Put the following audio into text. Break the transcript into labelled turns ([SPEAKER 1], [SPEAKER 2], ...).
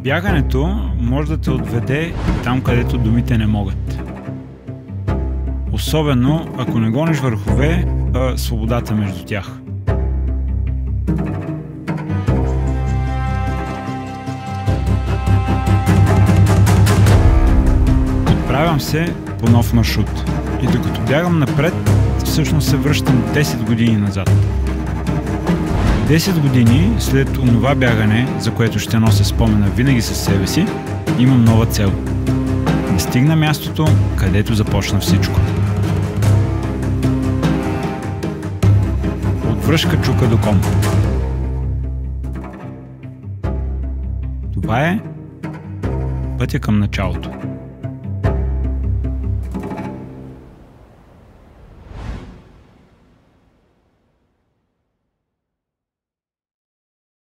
[SPEAKER 1] Бягането може да те отведе там, където думите не могат. Особено, ако не гониш върхове, а свободата между тях. Отправям се по нов маршрут и докато бягам напред, всъщност се връщам 10 години назад. 10 години след онова бягане, за което ще нося спомена винаги със себе си, имам нова цел. Да стигна мястото, където започна всичко. От връшка чука до ком. Това е пътя към началото.